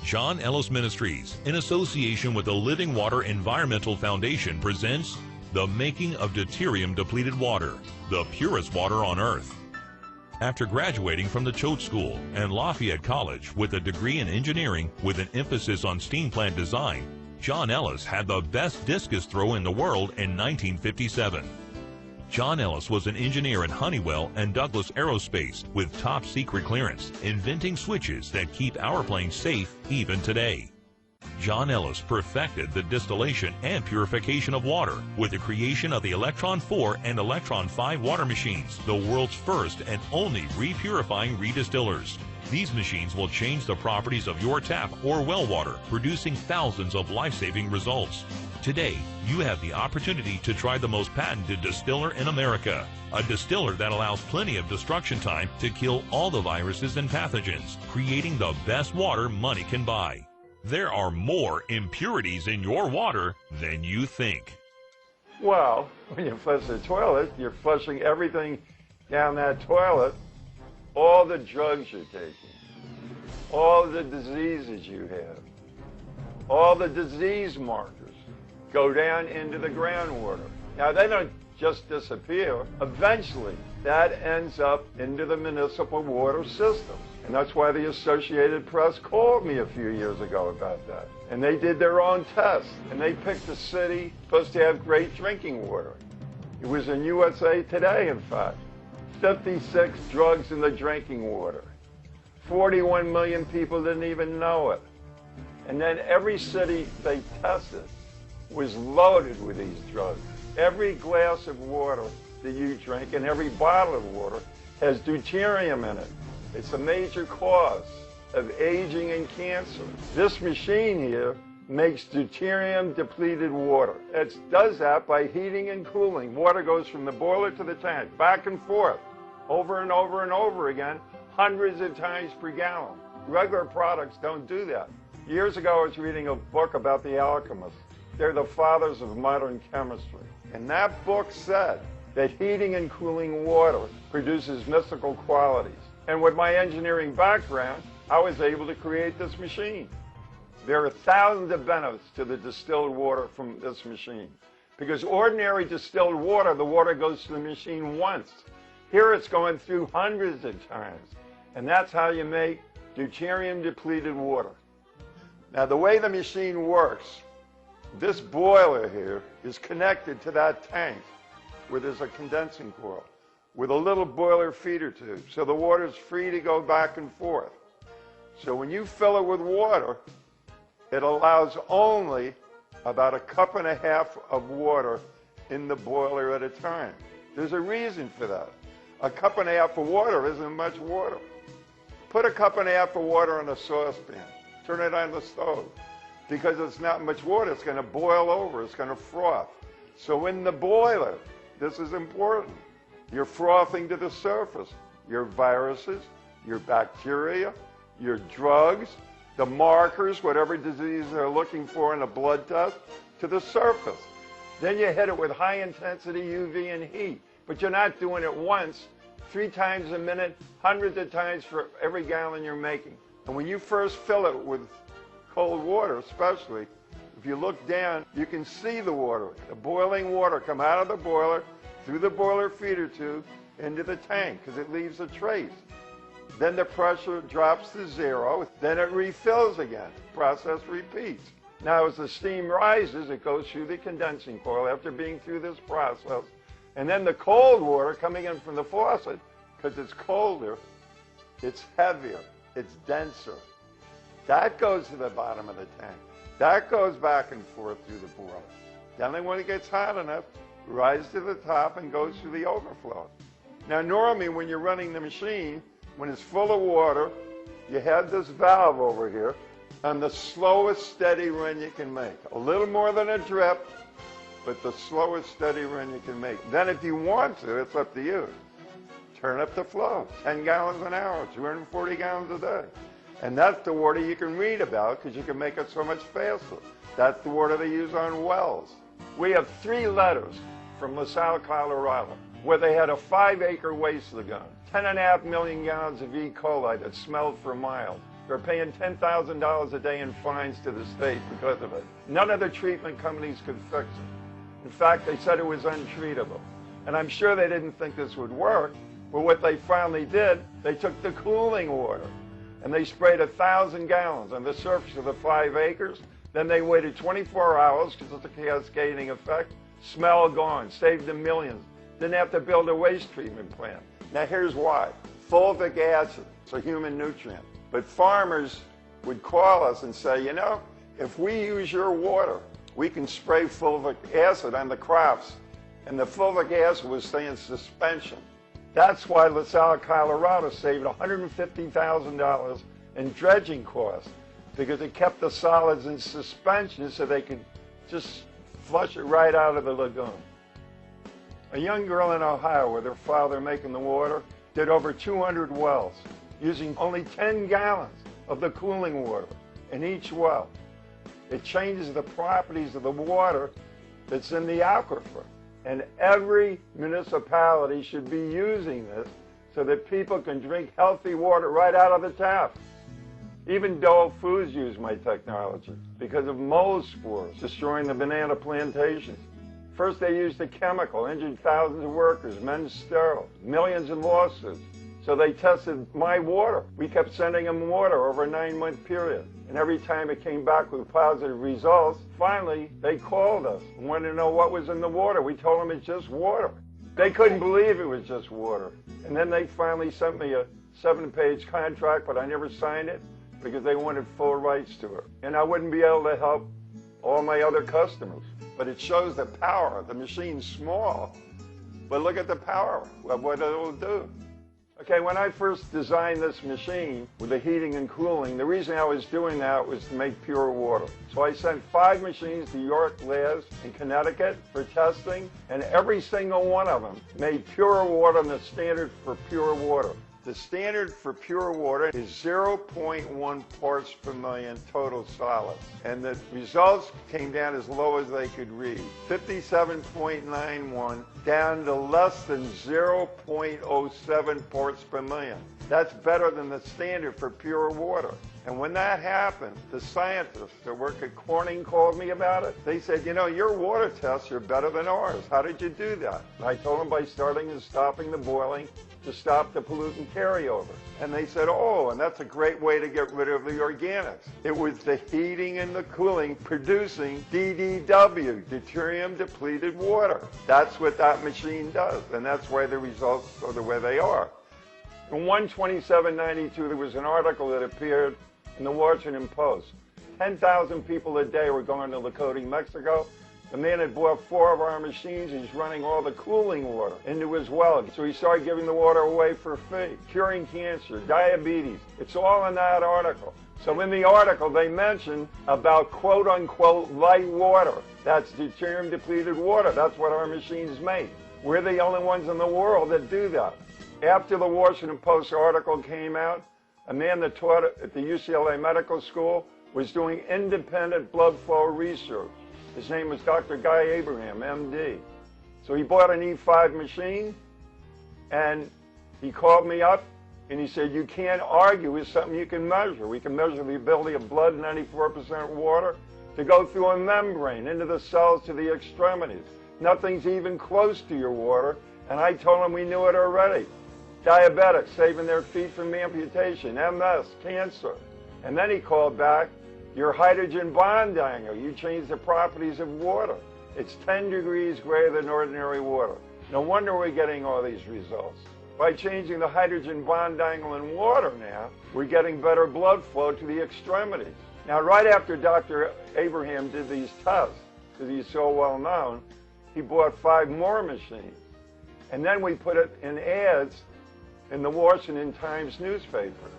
John Ellis Ministries, in association with the Living Water Environmental Foundation, presents The Making of Deuterium Depleted Water, the purest water on earth. After graduating from the Choate School and Lafayette College with a degree in engineering with an emphasis on steam plant design, John Ellis had the best discus throw in the world in 1957. John Ellis was an engineer at Honeywell and Douglas Aerospace with top secret clearance, inventing switches that keep our planes safe even today. John Ellis perfected the distillation and purification of water with the creation of the Electron 4 and Electron 5 water machines, the world's first and only repurifying redistillers. These machines will change the properties of your tap or well water, producing thousands of life-saving results. Today, you have the opportunity to try the most patented distiller in America, a distiller that allows plenty of destruction time to kill all the viruses and pathogens, creating the best water money can buy. There are more impurities in your water than you think. Well, when you flush the toilet, you're flushing everything down that toilet, all the drugs you're taking, all the diseases you have, all the disease markers go down into the groundwater. Now, they don't just disappear. Eventually, that ends up into the municipal water system. And that's why the Associated Press called me a few years ago about that. And they did their own tests. And they picked a city supposed to have great drinking water. It was in USA Today, in fact. 56 drugs in the drinking water. 41 million people didn't even know it. And then every city they tested was loaded with these drugs. Every glass of water that you drink and every bottle of water has deuterium in it. It's a major cause of aging and cancer. This machine here makes deuterium depleted water. It does that by heating and cooling. Water goes from the boiler to the tank, back and forth, over and over and over again, hundreds of times per gallon. Regular products don't do that. Years ago, I was reading a book about the alchemists. They're the fathers of modern chemistry. And that book said that heating and cooling water produces mystical qualities. And with my engineering background, I was able to create this machine. There are thousands of benefits to the distilled water from this machine. Because ordinary distilled water, the water goes to the machine once. Here it's going through hundreds of times. And that's how you make deuterium depleted water. Now, the way the machine works, this boiler here is connected to that tank where there's a condensing coil with a little boiler feeder tube, so the water is free to go back and forth. So when you fill it with water, it allows only about 1.5 cups of water in the boiler at a time. There's a reason for that. 1.5 cups of water isn't much water. Put 1.5 cups of water in a saucepan. Turn it on the stove. Because it's not much water, it's going to boil over, it's going to froth. So in the boiler, this is important, you're frothing to the surface your viruses, your bacteria, your drugs, the markers, whatever disease they're looking for in a blood test, to the surface. Then you hit it with high intensity UV and heat, but you're not doing it once, 3 times a minute, hundreds of times for every gallon you're making. And when you first fill it with cold water especially, if you look down, you can see the water, the boiling water come out of the boiler, through the boiler feeder tube, into the tank, because it leaves a trace. Then the pressure drops to 0, then it refills again. Process repeats. Now as the steam rises, it goes through the condensing coil after being through this process. And then the cold water coming in from the faucet, because it's colder, it's heavier, it's denser. That goes to the bottom of the tank. That goes back and forth through the boiler. Then when it gets hot enough, rises to the top and goes through the overflow. Now normally when you're running the machine, when it's full of water, you have this valve over here on the slowest steady run you can make. A little more than a drip, but the slowest steady run you can make. Then if you want to, it's up to you. Turn up the flow, 10 gallons an hour, 240 gallons a day. And that's the water you can read about because you can make it so much faster. That's the water they use on wells. We have 3 letters from LaSalle, Colorado, where they had a 5-acre waste lagoon, 10.5 million gallons of E. coli that smelled for miles. They're paying $10,000 a day in fines to the state because of it. None of the treatment companies could fix it. In fact, they said it was untreatable. And I'm sure they didn't think this would work, but what they finally did, they took the cooling water and they sprayed 1,000 gallons on the surface of the 5 acres. Then they waited 24 hours because it's a cascading effect. Smell gone, saved them millions. Didn't have to build a waste treatment plant. Now here's why. Fulvic acid, it's a human nutrient. But farmers would call us and say, you know, if we use your water, we can spray fulvic acid on the crops. And the fulvic acid would stay in suspension. That's why LaSalle, Colorado saved $150,000 in dredging costs, because it kept the solids in suspension so they could just flush it right out of the lagoon. A young girl in Ohio with her father making the water did over 200 wells using only 10 gallons of the cooling water in each well. It changes the properties of the water that's in the aquifer. And every municipality should be using this so that people can drink healthy water right out of the tap. Even Dole Foods use my technology because of mold spores destroying the banana plantations. First they used a chemical, injured thousands of workers, men's sterile, millions in lawsuits. So they tested my water. We kept sending them water over a 9-month period. And every time it came back with positive results, finally they called us and wanted to know what was in the water. We told them it's just water. They couldn't believe it was just water. And then they finally sent me a 7-page contract, but I never signed it because they wanted full rights to it. And I wouldn't be able to help all my other customers. But it shows the power. The machine's small, but look at the power of what it'll do. Okay, when I first designed this machine with the heating and cooling, the reason I was doing that was to make pure water. So I sent 5 machines to York Labs in Connecticut for testing, and every single one of them made pure water and the standard for pure water. The standard for pure water is 0.1 parts per million total solids. And the results came down as low as they could read. 57.91 down to less than 0.07 parts per million. That's better than the standard for pure water. And when that happened, the scientists that work at Corning called me about it. They said, you know, your water tests are better than ours. How did you do that? And I told them by starting and stopping the boiling to stop the pollutant carryover. And they said, oh, and that's a great way to get rid of the organics. It was the heating and the cooling producing DDW, deuterium depleted water. That's what that machine does, and that's why the results are the way they are. In 1/27/92, there was an article that appeared in the Washington Post. 10,000 people a day were going to Lakota, Mexico. The man had bought 4 of our machines. He's running all the cooling water into his well. So he started giving the water away for free, curing cancer, diabetes. It's all in that article. So in the article, they mention about quote-unquote light water. That's deuterium depleted water. That's what our machines make. We're the only ones in the world that do that. After the Washington Post article came out, a man that taught at the UCLA Medical School was doing independent blood flow research. His name was Dr. Guy Abraham, MD. So he bought an E5 machine, and he called me up, and he said, you can't argue with something you can measure. We can measure the ability of blood, 94% water, to go through a membrane into the cells to the extremities. Nothing's even close to your water, and I told him we knew it already. Diabetics saving their feet from amputation, MS, cancer. And then he called back, your hydrogen bond angle, you change the properties of water. It's 10 degrees greater than ordinary water. No wonder we're getting all these results. By changing the hydrogen bond angle in water now, we're getting better blood flow to the extremities. Now, right after Dr. Abraham did these tests, because he's so well known, he bought 5 more machines. And then we put it in ads in the Washington Times newspaper.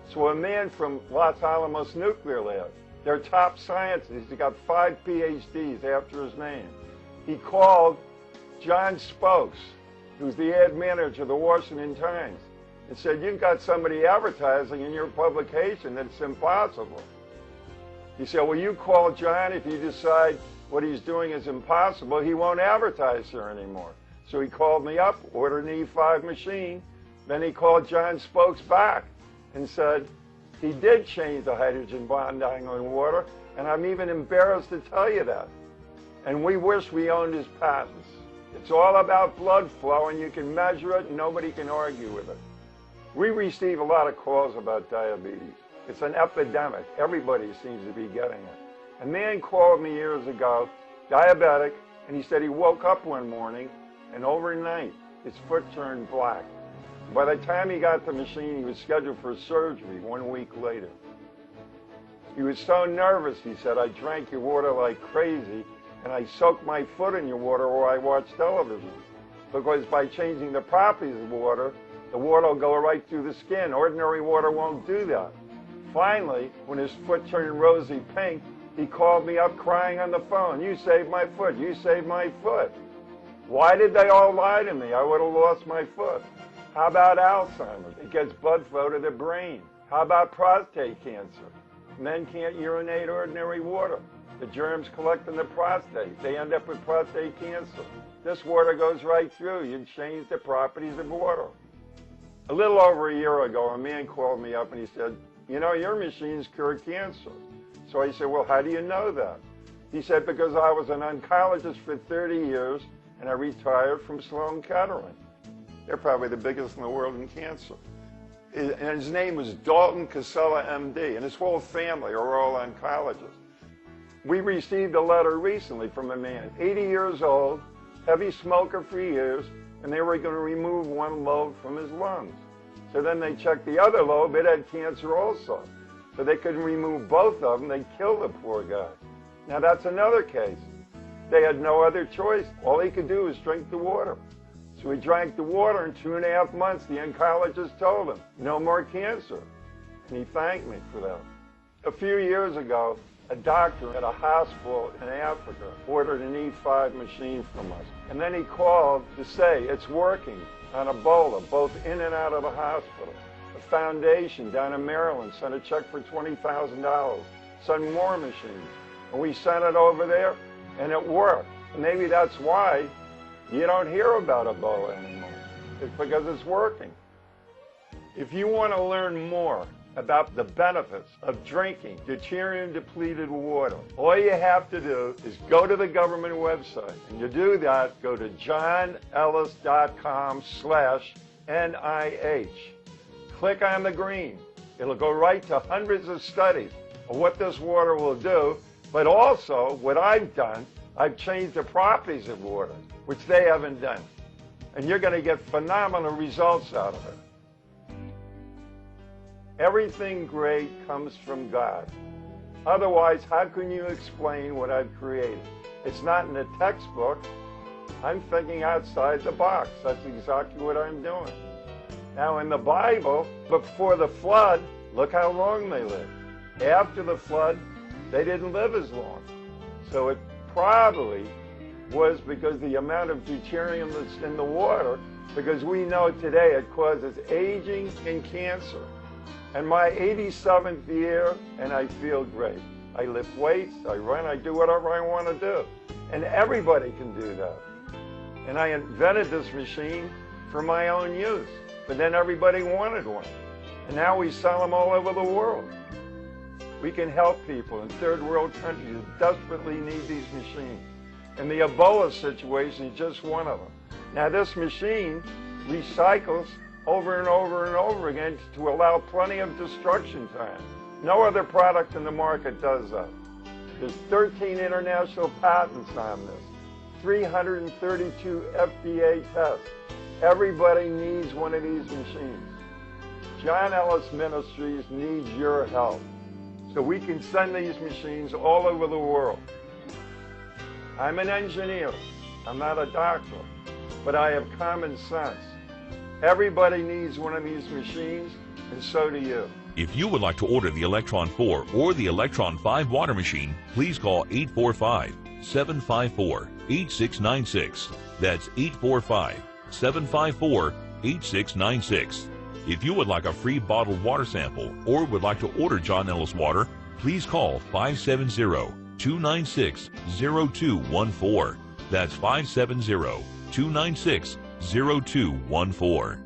So a man from Los Alamos Nuclear Lab, their top scientist, he got 5 PhDs after his name. He called John Spokes, who's the ad manager of the Washington Times, and said, you've got somebody advertising in your publication that's impossible. He said, well, you call John. If you decide what he's doing is impossible, he won't advertise here anymore. So he called me up, ordered an E5 machine. Then he called John Spokes back and said, He did change the hydrogen bond angle in water, and I'm even embarrassed to tell you that. And we wish we owned his patents. It's all about blood flow, and you can measure it, and nobody can argue with it. We receive a lot of calls about diabetes. It's an epidemic. Everybody seems to be getting it. A man called me years ago, diabetic, and he said he woke up one morning, and overnight, his foot turned black. By the time he got the machine, he was scheduled for surgery 1 week later. He was so nervous, he said, I drank your water like crazy, and I soaked my foot in your water while I watched television. Because by changing the properties of water, the water will go right through the skin. Ordinary water won't do that. Finally, when his foot turned rosy pink, he called me up crying on the phone. You saved my foot. You saved my foot. Why did they all lie to me? I would have lost my foot. How about Alzheimer's? It gets blood flow to the brain. How about prostate cancer? Men can't urinate ordinary water. The germs collect in the prostate. They end up with prostate cancer. This water goes right through. You change the properties of water. A little over a year ago, a man called me up and he said, you know, your machines cure cancer. So I said, well, how do you know that? He said, because I was an oncologist for 30 years and I retired from Sloan Kettering. They're probably the biggest in the world in cancer. And his name was Dalton Casella, MD, and his whole family are all oncologists. We received a letter recently from a man, 80 years old, heavy smoker for years, and they were going to remove one lobe from his lungs. So then they checked the other lobe, it had cancer also. So they couldn't remove both of them, they killed the poor guy. Now that's another case. They had no other choice. All he could do was drink the water. So he drank the water, in 2.5 months, the oncologist told him, no more cancer. And he thanked me for that. A few years ago, a doctor at a hospital in Africa ordered an E5 machine from us. And then he called to say it's working on Ebola, both in and out of the hospital. A foundation down in Maryland sent a check for $20,000, sent more machines. And we sent it over there, and it worked. And maybe that's why you don't hear about Ebola anymore. It's because it's working. If you want to learn more about the benefits of drinking deuterium-depleted water, all you have to do is go to the government website. And to do that, go to johnellis.com/NIH. Click on the green. It'll go right to hundreds of studies of what this water will do, but also what I've done, I've changed the properties of water, which they haven't done. And you're going to get phenomenal results out of it. Everything great comes from God. Otherwise, how can you explain what I've created? It's not in a textbook. I'm thinking outside the box. That's exactly what I'm doing. Now, in the Bible, before the flood, look how long they lived. After the flood, they didn't live as long. So it probably was because the amount of deuterium that's in the water, because we know today it causes aging and cancer. And my 87th year, and I feel great. I lift weights, I run, I do whatever I want to do. And everybody can do that. And I invented this machine for my own use. But then everybody wanted one. And now we sell them all over the world. We can help people in third world countries who desperately need these machines. And the Ebola situation is just one of them. Now this machine recycles over and over and over again to allow plenty of destruction time. No other product in the market does that. There's 13 international patents on this, 332 FDA tests. Everybody needs one of these machines. John Ellis Ministries needs your help so we can send these machines all over the world. I'm an engineer. I'm not a doctor, but I have common sense. Everybody needs one of these machines, and so do you. If you would like to order the Electron 4 or the Electron 5 water machine, please call 845-754-8696. That's 845-754-8696. If you would like a free bottled water sample or would like to order John Ellis water, please call 570-296-0214. That's 570-296-0214.